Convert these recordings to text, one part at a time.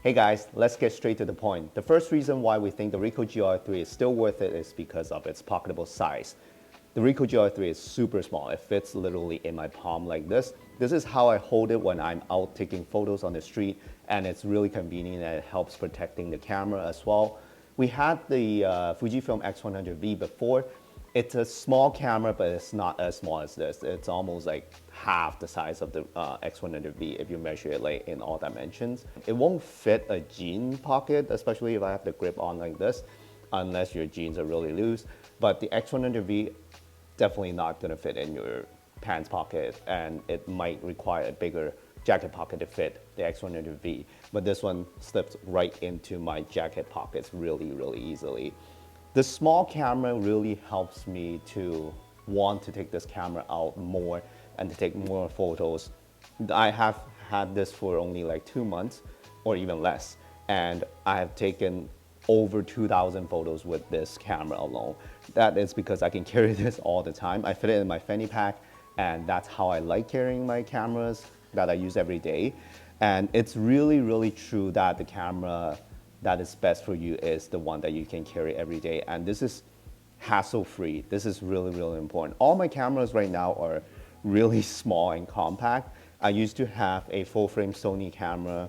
Hey guys, let's get straight to the point. The first reason why we think the Ricoh GR3 is still worth it is because of its pocketable size. The Ricoh GR3 is super small. It fits literally in my palm like this. This is how I hold it when I'm out taking photos on the street, and it's really convenient and it helps protecting the camera as well. We had the Fujifilm X100V before. It's a small camera, but it's not as small as this. It's almost like half the size of the X100V if you measure it like in all dimensions. It won't fit a jean pocket, especially if I have the grip on like this, unless your jeans are really loose. But the X100V definitely not gonna fit in your pants pocket, and it might require a bigger jacket pocket to fit the X100V. But this one slips right into my jacket pockets really, really easily. The small camera really helps me to want to take this camera out more and to take more photos. I have had this for only like 2 months or even less, and I have taken over 2,000 photos with this camera alone. That is because I can carry this all the time. I fit it in my fanny pack, and that's how I like carrying my cameras that I use every day. And it's really, really true that the camera that is best for you is the one that you can carry every day. And this is hassle-free. This is really, really important. All my cameras right now are really small and compact. I used to have a full-frame Sony camera.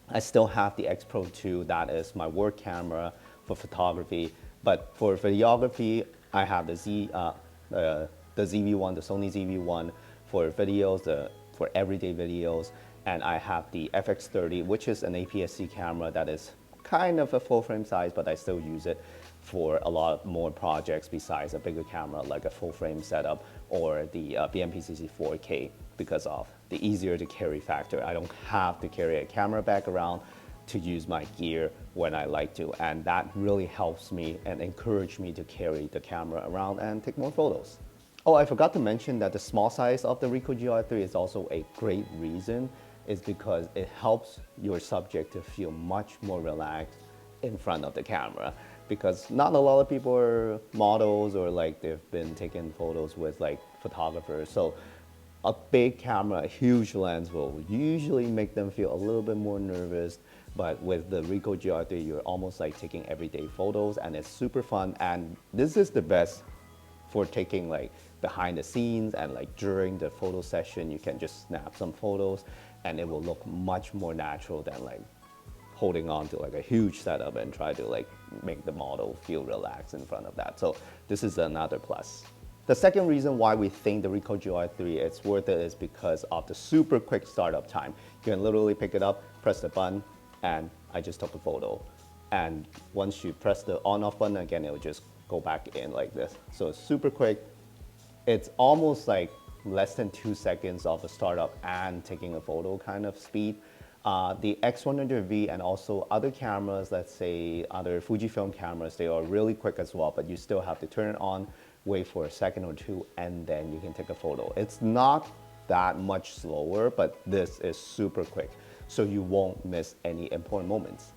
I still have the X Pro 2, that is my work camera for photography. But for videography, I have the ZV-1, the Sony ZV-1 for videos, for everyday videos. And I have the FX30, which is an APS-C camera that is kind of a full frame size, but I still use it for a lot more projects besides a bigger camera like a full frame setup or the BMP-CC 4K because of the easier to carry factor. I don't have to carry a camera bag around to use my gear when I like to, and that really helps me and encourage me to carry the camera around and take more photos. Oh, I forgot to mention that the small size of the Ricoh GR3 is also a great reason, is because it helps your subject to feel much more relaxed in front of the camera, because not a lot of people are models or like they've been taking photos with like photographers. So a big camera, a huge lens will usually make them feel a little bit more nervous. But with the Ricoh GR3, you're almost like taking everyday photos, and it's super fun. And this is the best for taking like behind the scenes, and like during the photo session, you can just snap some photos and it will look much more natural than like holding on to like a huge setup and try to like make the model feel relaxed in front of that. So this is another plus. The second reason why we think the Ricoh GR3 is worth it is because of the super quick startup time. You can literally pick it up, press the button, and I just took a photo. And once you press the on-off button again, it will just go back in like this. So it's super quick. It's almost like less than 2 seconds of a startup and taking a photo kind of speed. The X100V and also other cameras, let's say other Fujifilm cameras, they are really quick as well, but you still have to turn it on, wait for a second or two, and then you can take a photo. It's not that much slower, but this is super quick, so you won't miss any important moments.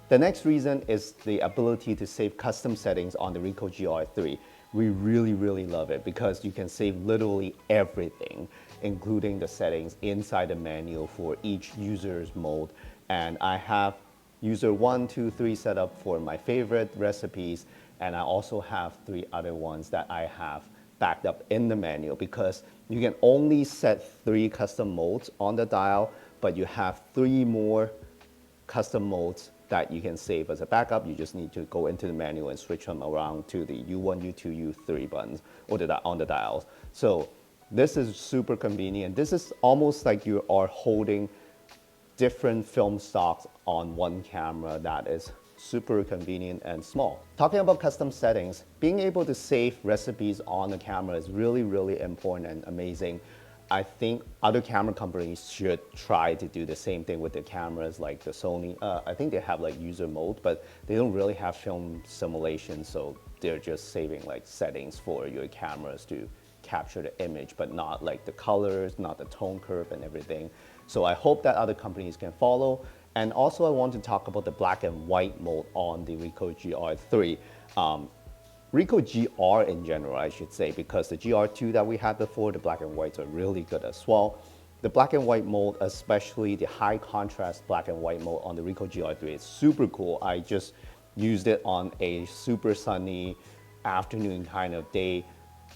The next reason is the ability to save custom settings on the Ricoh GR3. We really, really love it because you can save literally everything, including the settings inside the menu for each user's mode. And I have user 1, 2, 3 set up for my favorite recipes, and I also have 3 other ones that I have backed up in the menu, because you can only set 3 custom modes on the dial, but you have 3 more custom modes that you can save as a backup. You just need to go into the menu and switch them around to the U1, U2, U3 buttons or on the dials. So this is super convenient. This is almost like you are holding different film stocks on one camera that is super convenient and small. Talking about custom settings, being able to save recipes on the camera is really, really important and amazing. I think other camera companies should try to do the same thing with the cameras, like the Sony. I think they have like user mode, but they don't really have film simulation, so they're just saving like settings for your cameras to capture the image, but not like the colors, not the tone curve and everything. So I hope that other companies can follow. And also I want to talk about the black and white mode on the Ricoh GR3. Ricoh GR in general, I should say, because the GR2 that we had before, the black and whites are really good as well. The black and white mode, especially the high contrast black and white mode on the Ricoh GR3, is super cool. I just used it on a super sunny afternoon kind of day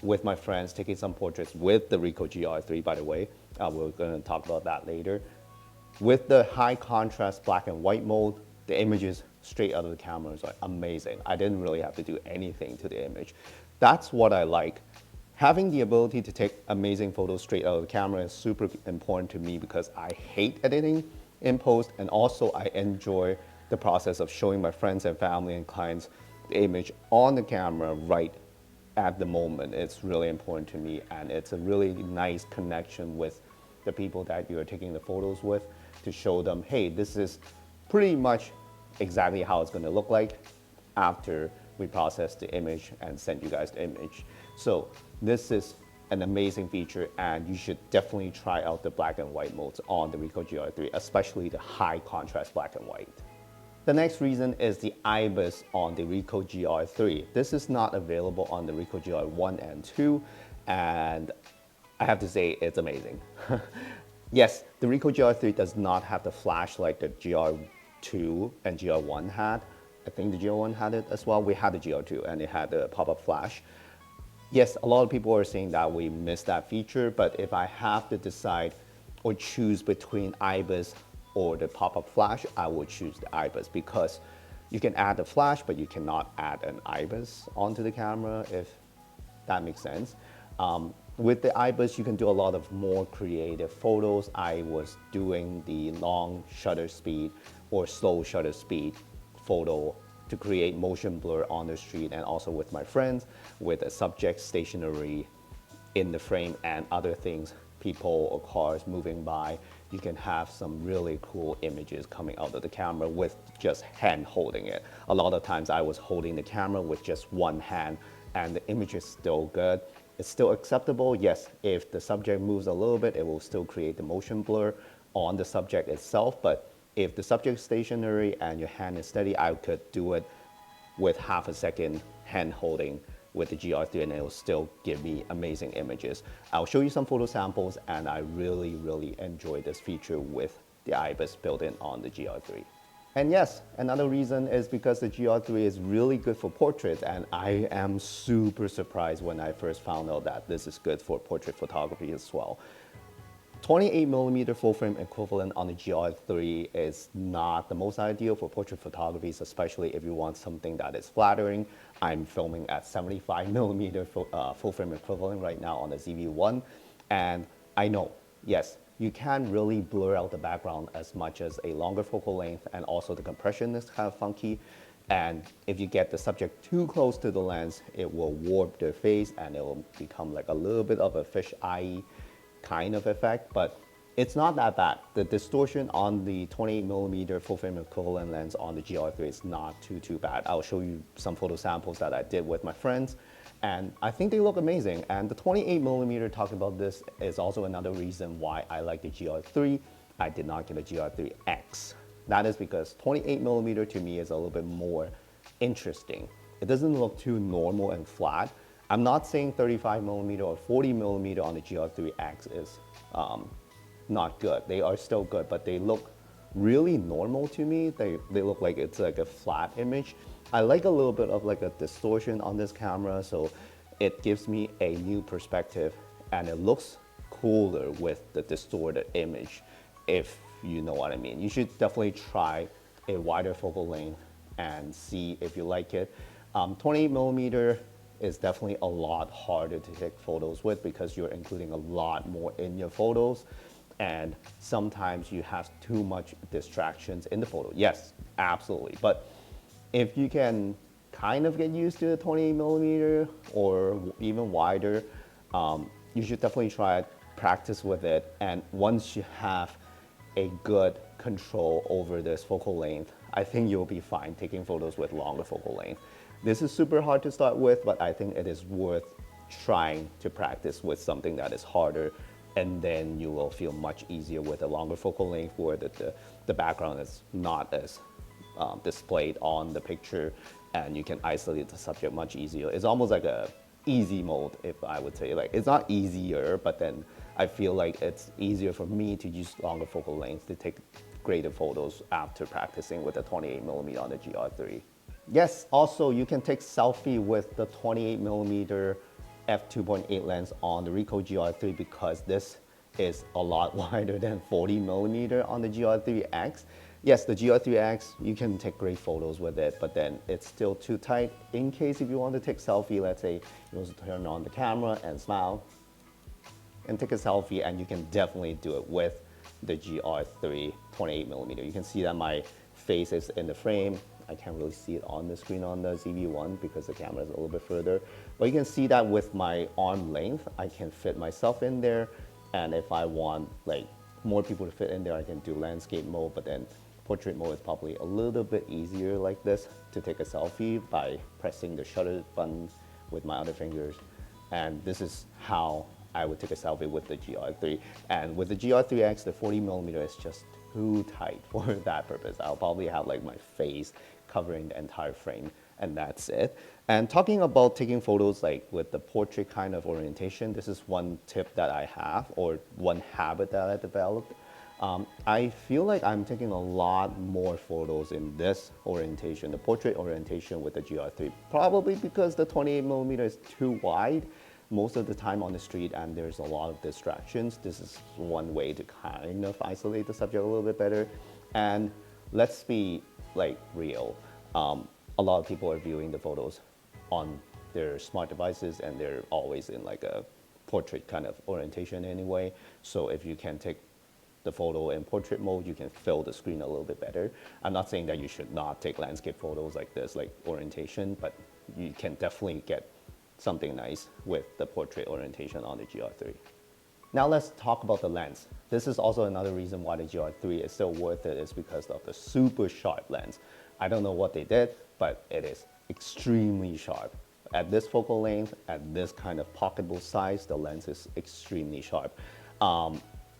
with my friends, taking some portraits with the Ricoh GR3, by the way. We're gonna talk about that later. With the high contrast black and white mode, the images straight out of the camera is like amazing. I didn't really have to do anything to the image. That's what I like. Having the ability to take amazing photos straight out of the camera is super important to me because I hate editing in post, and also I enjoy the process of showing my friends and family and clients the image on the camera right at the moment. It's really important to me, and it's a really nice connection with the people that you're taking the photos with to show them, hey, this is pretty much exactly how it's going to look like after we process the image and send you guys the image. So this is an amazing feature, and you should definitely try out the black and white modes on the Ricoh GR3, especially the high contrast black and white. The next reason is the IBIS on the Ricoh GR3. This is not available on the Ricoh GR1 and 2, and I have to say it's amazing. Yes, the Ricoh GR3 does not have the flash like the GR2 and GR1 had. I think the GR1 had it as well. We had the GR2 and it had the pop-up flash. Yes, a lot of people are saying that we missed that feature, but if I have to decide or choose between IBIS or the pop-up flash, I would choose the IBIS because you can add the flash, but you cannot add an IBIS onto the camera, if that makes sense. With the IBIS, you can do a lot of more creative photos. I was doing the long shutter speed or slow shutter speed photo to create motion blur on the street, and also with my friends, with a subject stationary in the frame and other things, people or cars moving by. You can have some really cool images coming out of the camera with just hand holding it. A lot of times I was holding the camera with just one hand and the image is still good. It's still acceptable. Yes, if the subject moves a little bit, it will still create the motion blur on the subject itself. But if the subject is stationary and your hand is steady, I could do it with half a second hand holding with the GR3 and it will still give me amazing images. I'll show you some photo samples, and I really, really enjoy this feature with the IBIS built in on the GR3. And yes, another reason is because the GR3 is really good for portraits, and I am super surprised when I first found out that this is good for portrait photography as well. 28mm full frame equivalent on the GR3 is not the most ideal for portrait photography, especially if you want something that is flattering. I'm filming at 75mm full frame equivalent right now on the ZV-1, and I know, yes, you can really blur out the background as much as a longer focal length, and also the compression is kind of funky. And if you get the subject too close to the lens, it will warp their face and it will become like a little bit of a fish eye kind of effect, but it's not that bad. The distortion on the 28mm full frame equivalent lens on the GR3 is not too bad. I'll show you some photo samples that I did with my friends, and I think they look amazing. And the 28mm, talking about this, is also another reason why I like the GR3. I did not get a GR3X. That is because 28mm to me is a little bit more interesting. It doesn't look too normal and flat. I'm not saying 35mm or 40mm on the GR3X is not good. They are still good, but they look really normal to me. They look like it's like a flat image. I like a little bit of like a distortion on this camera, so it gives me a new perspective and it looks cooler with the distorted image, if you know what I mean. You should definitely try a wider focal length and see if you like it. 28mm is definitely a lot harder to take photos with because you're including a lot more in your photos, and sometimes you have too much distractions in the photo. Yes, absolutely. But if you can kind of get used to the 28mm or even wider, you should definitely try it, practice with it, and once you have a good control over this focal length, I think you'll be fine taking photos with longer focal length. This is super hard to start with, but I think it is worth trying to practice with something that is harder, and then you will feel much easier with a longer focal length where the background is not as displayed on the picture, and you can isolate the subject much easier. It's almost like a easy mode, if I would say. Like, it's not easier, but then I feel like it's easier for me to use longer focal length to take greater photos after practicing with the 28mm on the GR3. Yes, also you can take selfie with the 28mm f2.8 lens on the Ricoh GR3 because this is a lot wider than 40mm on the GR3X. Yes, the GR3X, you can take great photos with it, but then it's still too tight. In case if you want to take selfie, let's say you want to turn on the camera and smile and take a selfie, and you can definitely do it with the GR3 28mm. You can see that my face is in the frame. I can't really see it on the screen on the ZV-1 because the camera is a little bit further. But you can see that with my arm length, I can fit myself in there. And if I want like more people to fit in there, I can do landscape mode, but then portrait mode is probably a little bit easier like this to take a selfie by pressing the shutter button with my other fingers. And this is how I would take a selfie with the GR3. And with the GR3X, the 40mm is just too tight for that purpose. I'll probably have like my face covering the entire frame, and that's it. And talking about taking photos like with the portrait kind of orientation, this is one tip that I have, or one habit that I developed. I feel like I'm taking a lot more photos in this orientation, the portrait orientation with the GR3, probably because the 28mm is too wide most of the time on the street and there's a lot of distractions. This is one way to kind of isolate the subject a little bit better. And let's be like real. A lot of people are viewing the photos on their smart devices and they're always in like a portrait kind of orientation anyway. So if you can take the photo in portrait mode, you can fill the screen a little bit better. I'm not saying that you should not take landscape photos like this, like orientation, but you can definitely get something nice with the portrait orientation on the GR3. Now let's talk about the lens. This is also another reason why the GR3 is still worth it, is because of the super sharp lens. I don't know what they did, but it is extremely sharp. At this focal length, at this kind of pocketable size, the lens is extremely sharp.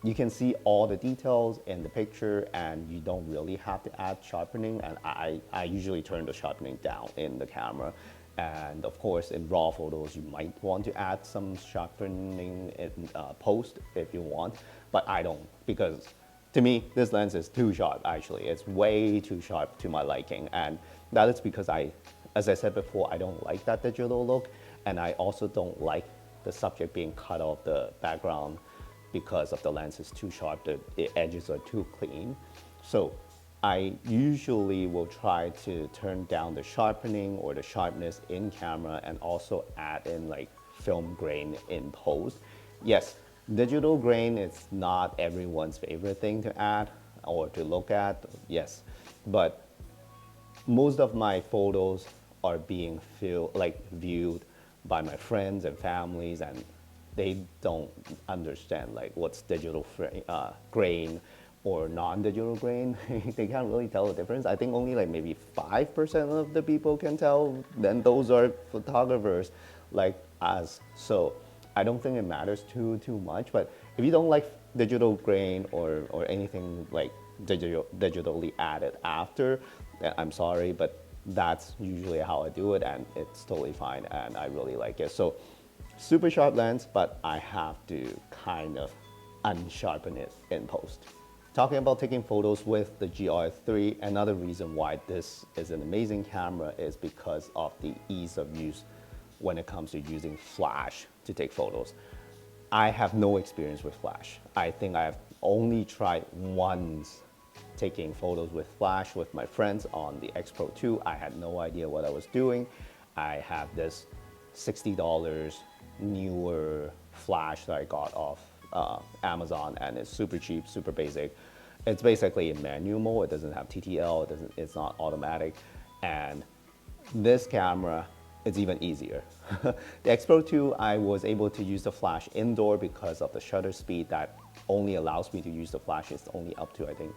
You can see all the details in the picture and you don't really have to add sharpening, and I usually turn the sharpening down in the camera. And of course, in raw photos, you might want to add some sharpening in post if you want, but I don't, because to me, this lens is too sharp actually. It's way too sharp to my liking, and that is because as I said before, I don't like that digital look, and I also don't like the subject being cut off the background because of the lens is too sharp, the edges are too clean. So I usually will try to turn down the sharpening or the sharpness in camera and also add in like film grain in post. Yes, digital grain is not everyone's favorite thing to add or to look at, yes, but most of my photos are being viewed by my friends and families, and they don't understand like what's digital grain or non-digital grain. They can't really tell the difference. I think only like maybe 5% of the people can tell. Then those are photographers like us. So I don't think it matters too much. But if you don't like digital grain or anything like digitally added after, then I'm sorry, but that's usually how I do it, and it's totally fine, and I really like it. So super sharp lens, but I have to kind of unsharpen it in post. Talking about taking photos with the GR3, another reason why this is an amazing camera is because of the ease of use when it comes to using flash to take photos. I have no experience with flash. I think I've only tried once taking photos with flash with my friends on the X Pro 2. I had no idea what I was doing. I have this $60 newer flash that I got off Amazon, and it's super cheap, super basic. It's basically in manual mode. It doesn't have TTL. It's not automatic. And this camera, it's even easier. The X Pro 2, I was able to use the flash indoor because of the shutter speed that only allows me to use the flash. It's only up to, I think,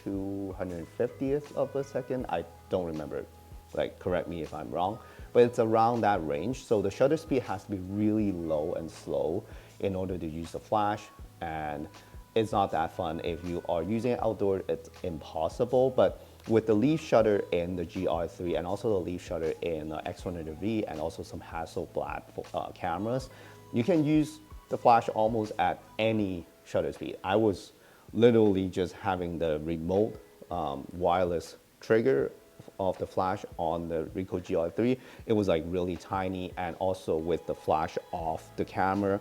250th of a second. I don't remember, like correct me if I'm wrong, but it's around that range. So the shutter speed has to be really low and slow in order to use the flash, and it's not that fun. If you are using it outdoor, it's impossible. But with the leaf shutter in the GR3 and also the leaf shutter in X100V and also some Hasselblad cameras, you can use the flash almost at any shutter speed. I was literally just having the remote wireless trigger of the flash on the Ricoh GRIII. It was like really tiny, and also with the flash off the camera,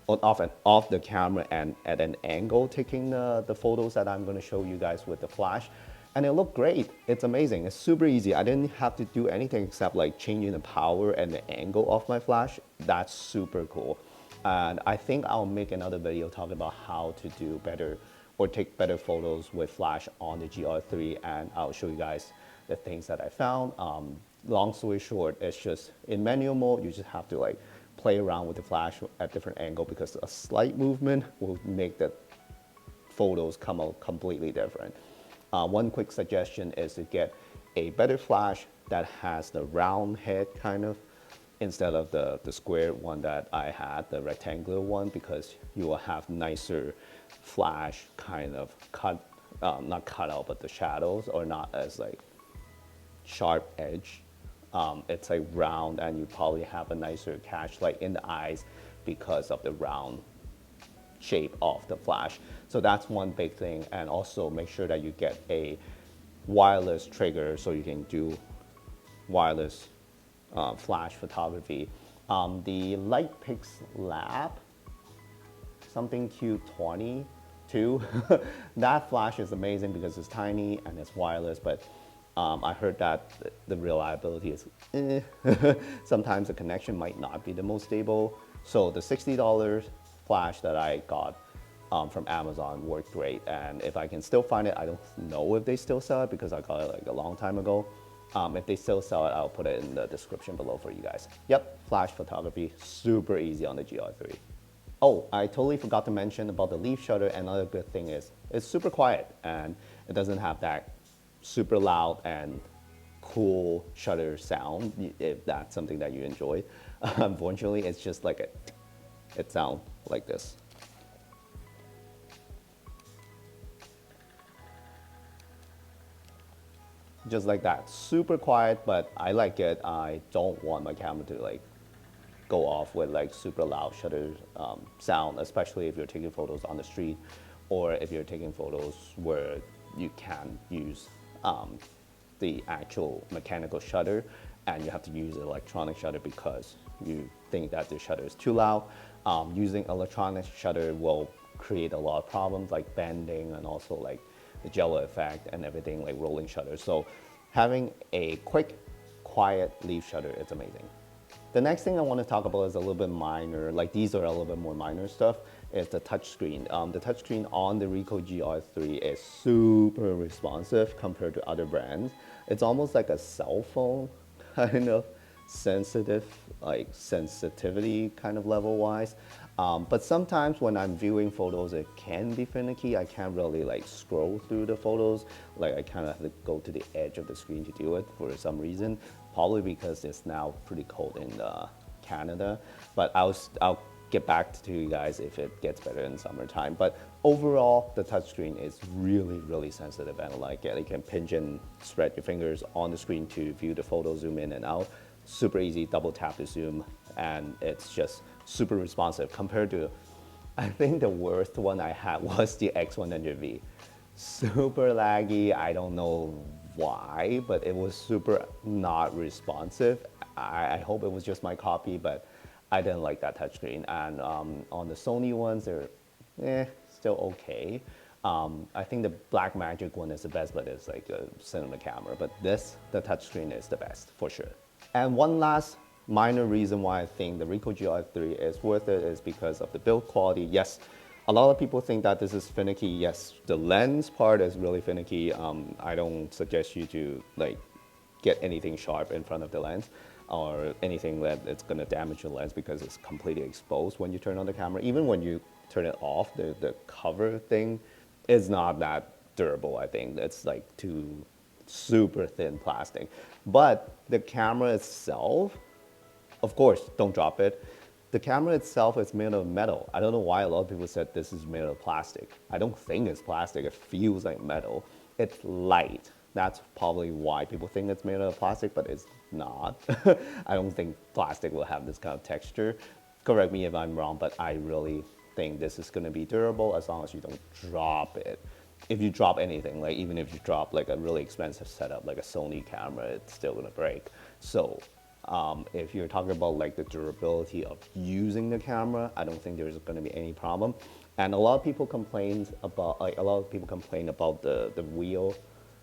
off the camera and at an angle, taking the photos that I'm going to show you guys with the flash. And it looked great. It's amazing. It's super easy. I didn't have to do anything except like changing the power and the angle of my flash. That's super cool. And I think I'll make another video talking about how to do better or take better photos with flash on the GR3, and I'll show you guys the things that I found. Long story short, it's just in manual mode, you just have to like play around with the flash at different angle, because a slight movement will make the photos come out completely different. One quick suggestion is to get a better flash that has the round head kind of, instead of the square one that I had, the rectangular one, because you will have nicer flash kind of not cut out, but the shadows are not as like sharp edge. It's like round, and you probably have a nicer catch light in the eyes because of the round shape of the flash. So that's one big thing. And also make sure that you get a wireless trigger so you can do wireless flash photography. The Lightpix Lab, something Q22, that flash is amazing because it's tiny and it's wireless, but I heard that the reliability is sometimes the connection might not be the most stable. So the $60 flash that I got from Amazon worked great, and if I can still find it, I don't know if they still sell it because I got it like a long time ago. If they still sell it, I'll put it in the description below for you guys. Yep, flash photography, super easy on the GR3. Oh, I totally forgot to mention about the leaf shutter. Another good thing is it's super quiet, and it doesn't have that super loud and cool shutter sound, if that's something that you enjoy. Unfortunately, it's just like it sounds like this. Just like that, super quiet, but I like it. I don't want my camera to like go off with like super loud shutter sound, especially if you're taking photos on the street, or if you're taking photos where you can use the actual mechanical shutter and you have to use electronic shutter because you think that the shutter is too loud. Using electronic shutter will create a lot of problems like bending and also like the jello effect and everything, like rolling shutter. So having a quick, quiet leaf shutter is amazing. The next thing I want to talk about is a little bit minor, like these are a little bit more minor stuff, is the touchscreen. The touchscreen on the Ricoh GR3 is super responsive compared to other brands. It's almost like a cell phone kind of sensitivity kind of level wise. But sometimes when I'm viewing photos, it can be finicky. I can't really like scroll through the photos. Like I kind of have to go to the edge of the screen to do it for some reason. Probably because it's now pretty cold in Canada. But I'll get back to you guys if it gets better in summertime. But overall, the touchscreen is really, really sensitive, and I like it. You can pinch and spread your fingers on the screen to view the photo, zoom in and out. Super easy, double tap to zoom, and it's just super responsive compared to, I think the worst one I had was the X100V. Super laggy, I don't know why, but it was super not responsive. I hope it was just my copy, but I didn't like that touchscreen. And on the Sony ones, they're still okay. I think the Blackmagic one is the best, but it's like a cinema camera. But the touchscreen is the best for sure. And one last minor reason why I think the Ricoh GRIII is worth it is because of the build quality. Yes, a lot of people think that this is finicky. Yes, the lens part is really finicky. I don't suggest you to like get anything sharp in front of the lens or anything that it's gonna damage the lens because it's completely exposed when you turn on the camera. Even when you turn it off, the cover thing is not that durable, I think. It's like too super thin plastic. But the camera itself, of course, don't drop it. The camera itself is made of metal. I don't know why a lot of people said this is made of plastic. I don't think it's plastic. It feels like metal. It's light. That's probably why people think it's made of plastic, but it's not. I don't think plastic will have this kind of texture. correct me if I'm wrong, but I really think this is going to be durable as long as you don't drop it. If you drop anything, like even if you drop like a really expensive setup, like a Sony camera, it's still going to break. So if you're talking about like the durability of using the camera, I don't think there's going to be any problem. And a lot of people complain about the wheel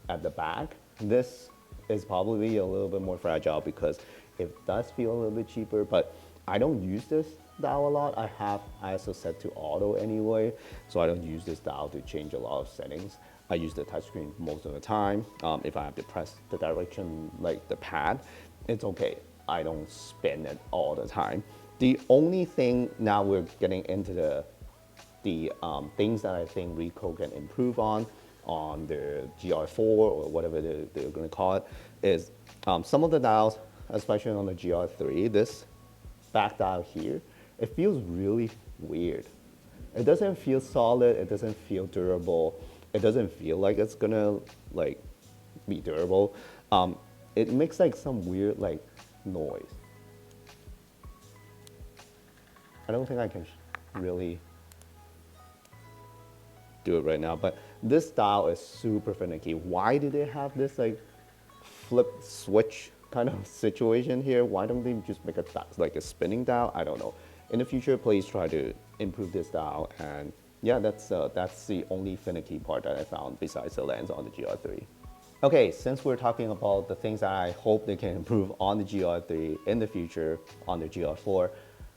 at the back. This is probably a little bit more fragile because it does feel a little bit cheaper, but I don't use this dial a lot. I have ISO set to auto anyway, so I don't use this dial to change a lot of settings. I use the touchscreen most of the time. If I have to press the direction, like the pad, it's okay. I don't spin it all the time. The only thing, now we're getting into the things that I think Ricoh can improve on the GR4 or whatever they're going to call it, is some of the dials, especially on the GR3, this back dial here, it feels really weird. It doesn't feel solid, it doesn't feel durable, it doesn't feel like it's gonna like be durable. It makes like some weird like noise. I don't think I can really do it right now, but this dial is super finicky. Why do they have this like flip switch kind of situation here? Why don't they just make like a spinning dial? I don't know. In the future, please try to improve this dial. And yeah, that's the only finicky part that I found besides the lens on the GR3. Okay, since we're talking about the things that I hope they can improve on the GR3 in the future on the GR4,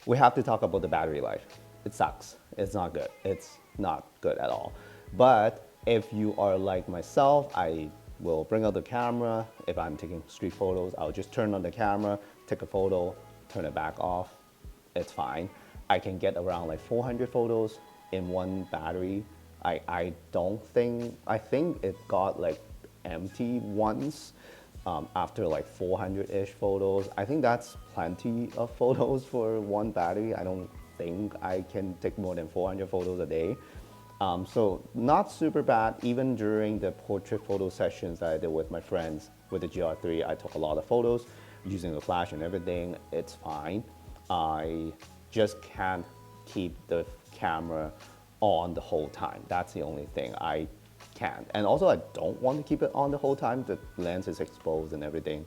we have to talk about the battery life. It sucks. It's not good. It's not good at all. But if you are like myself, I will bring out the camera. If I'm taking street photos, I'll just turn on the camera, take a photo, turn it back off. It's fine. I can get around like 400 photos in one battery. I think it got like empty once after like 400-ish photos. I think that's plenty of photos for one battery. I don't think I can take more than 400 photos a day. So not super bad. Even during the portrait photo sessions that I did with my friends with the GR3, I took a lot of photos using the flash and everything. It's fine. I just can't keep the camera on the whole time. That's the only thing I can't. And also I don't want to keep it on the whole time. The lens is exposed and everything.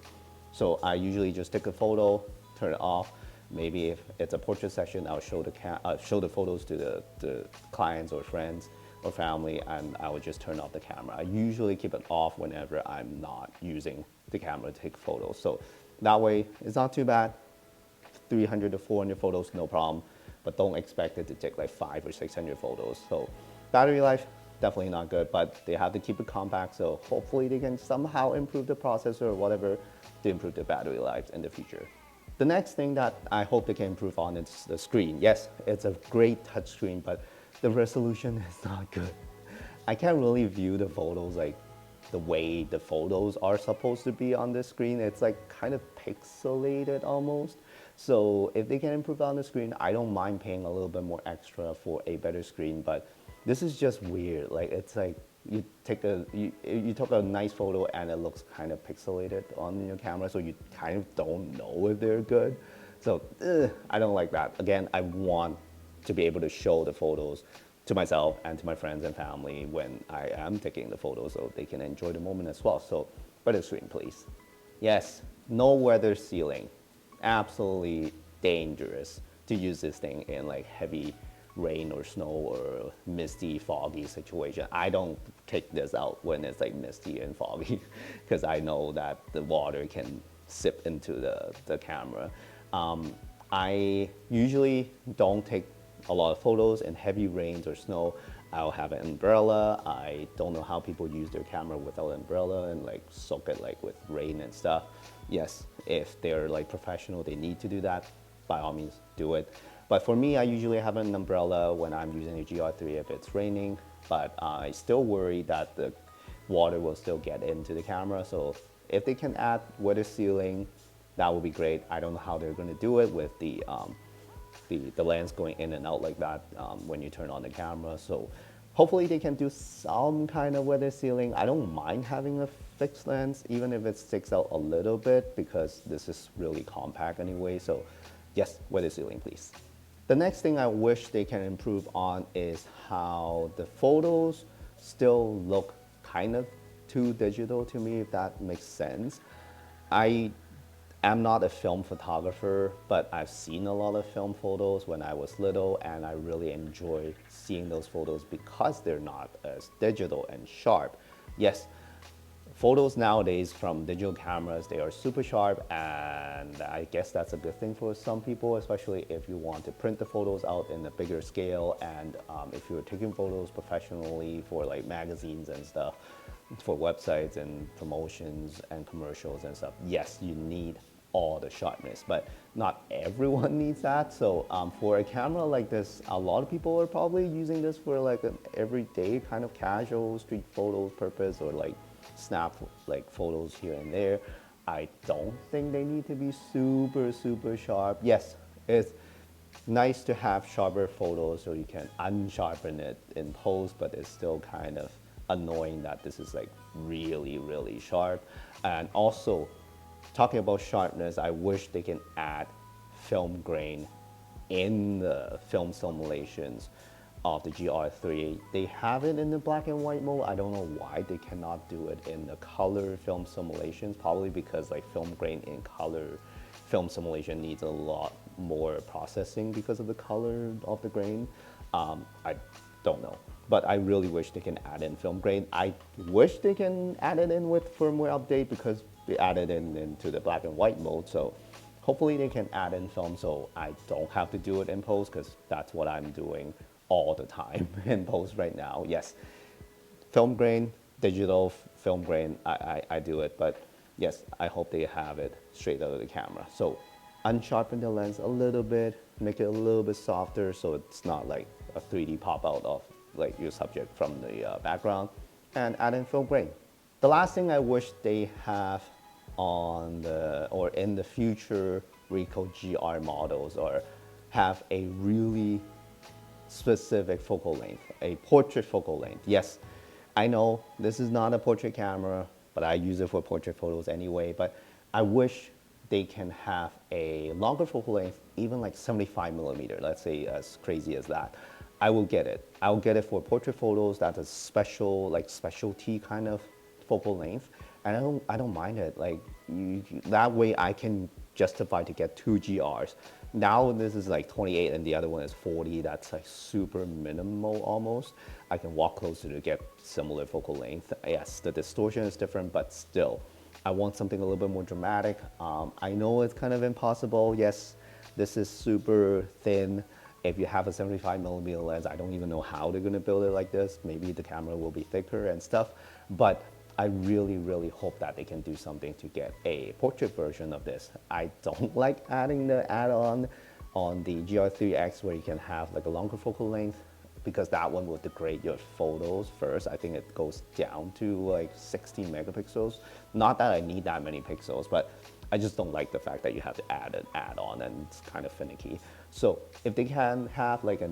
So I usually just take a photo, turn it off. Maybe if it's a portrait session, I'll show the photos to the clients or friends or family, and I will just turn off the camera. I usually keep it off whenever I'm not using the camera to take photos. So that way, it's not too bad. 300 to 400 photos, no problem. But don't expect it to take like 500 or 600 photos. So battery life, definitely not good, but they have to keep it compact. So hopefully they can somehow improve the processor or whatever to improve the battery life in the future. The next thing that I hope they can improve on is the screen. Yes, it's a great touchscreen, but the resolution is not good. I can't really view the photos like the way the photos are supposed to be on the screen. It's like kind of pixelated almost. So if they can improve on the screen, I don't mind paying a little bit more extra for a better screen, but this is just weird. Like it's like you took a nice photo and it looks kind of pixelated on your camera, so you kind of don't know if they're good. So I don't like that. Again, I want to be able to show the photos to myself and to my friends and family when I am taking the photos, so they can enjoy the moment as well. So better screen, please. Yes, no weather sealing. Absolutely dangerous to use this thing in like heavy rain or snow or misty, foggy situation. I don't take this out when it's like misty and foggy because I know that the water can sip into the camera. I usually don't take a lot of photos in heavy rains or snow. I'll have an umbrella. I don't know how people use their camera without an umbrella and like soak it like with rain and stuff. Yes, if they're like professional, they need to do that, by all means do it. But for me, I usually have an umbrella when I'm using a GR3 if it's raining, but I still worry that the water will still get into the camera. So if they can add weather sealing, that would be great. I don't know how they're gonna do it with the lens going in and out like that when you turn on the camera. So hopefully they can do some kind of weather sealing. I don't mind having a fixed lens, even if it sticks out a little bit, because this is really compact anyway. So yes, weather sealing, please. The next thing I wish they can improve on is how the photos still look kind of too digital to me, if that makes sense. I am not a film photographer, but I've seen a lot of film photos when I was little, and I really enjoy seeing those photos because they're not as digital and sharp. Yes, photos nowadays from digital cameras, they are super sharp, and I guess that's a good thing for some people, especially if you want to print the photos out in a bigger scale, and if you're taking photos professionally for like magazines and stuff, for websites and promotions and commercials and stuff. Yes, you need all the sharpness, but not everyone needs that. So for a camera like this, a lot of people are probably using this for like an everyday kind of casual street photo purpose, or like snap like photos here and there. I don't think they need to be super sharp. Yes, it's nice to have sharper photos so you can unsharpen it in post, but it's still kind of annoying that this is like really sharp. And also, talking about sharpness, I wish they can add film grain in the film simulations of the GR3. They have it in the black and white mode. I don't know why they cannot do it in the color film simulations, probably because like film grain in color film simulation needs a lot more processing because of the color of the grain. I don't know, but I really wish they can add in film grain. I wish they can add it in with firmware update, because they added it into the black and white mode. So hopefully they can add in film so I don't have to do it in post, because that's what I'm doing all the time in post right now. Yes, film grain, digital film grain, I do it, but yes, I hope they have it straight out of the camera. So unsharpen the lens a little bit, make it a little bit softer so it's not like a 3D pop out of like your subject from the background, and add in film grain. The last thing I wish they have on the, or in the future Ricoh GR models, or have a really specific focal length, a portrait focal length. Yes, I know this is not a portrait camera, but I use it for portrait photos anyway, but I wish they can have a longer focal length, even like 75 millimeter, let's say, as crazy as that. I will get it. I will get it for portrait photos. That's a special, like specialty kind of focal length, and I don't mind it. Like that way I can justify to get two GRs. Now this is like 28 and the other one is 40. That's like super minimal almost. I can walk closer to get similar focal length. Yes, the distortion is different, but still, I want something a little bit more dramatic. I know it's kind of impossible. Yes, this is super thin. If you have a 75 millimeter lens, I don't even know how they're gonna build it like this. Maybe the camera will be thicker and stuff, but I really hope that they can do something to get a portrait version of this. I don't like adding the add-on on the GR3X where you can have like a longer focal length, because that one will degrade your photos first. I think it goes down to like 16 megapixels. Not that I need that many pixels, but I just don't like the fact that you have to add an add-on, and it's kind of finicky. So if they can have like a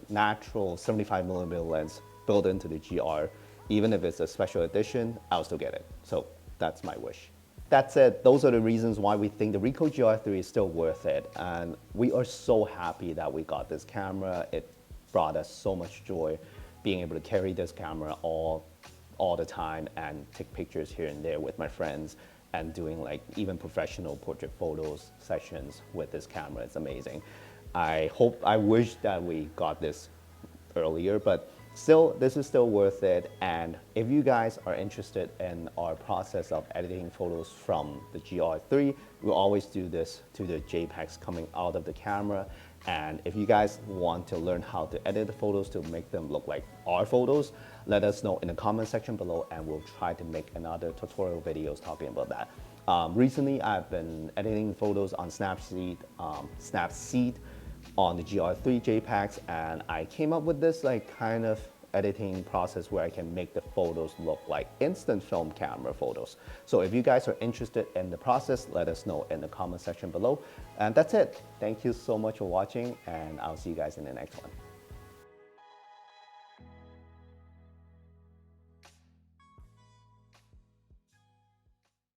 natural 75 millimeter lens built into the GR, even if it's a special edition, I'll still get it. So that's my wish. That's it. Those are the reasons why we think the Ricoh GR3 is still worth it. And we are so happy that we got this camera. It brought us so much joy being able to carry this camera all the time and take pictures here and there with my friends, and doing like even professional portrait photos sessions with this camera. It's amazing. I wish that we got this earlier, but still, this is still worth it. And if you guys are interested in our process of editing photos from the GR3, we'll always do this to the JPEGs coming out of the camera. And if you guys want to learn how to edit the photos to make them look like our photos, let us know in the comment section below, and we'll try to make another tutorial videos talking about that. Recently, I've been editing photos on Snapseed on the GR3 JPEGs, and I came up with this like kind of editing process where I can make the photos look like instant film camera photos. So if you guys are interested in the process, let us know in the comment section below. And that's it. Thank you so much for watching, and I'll see you guys in the next one.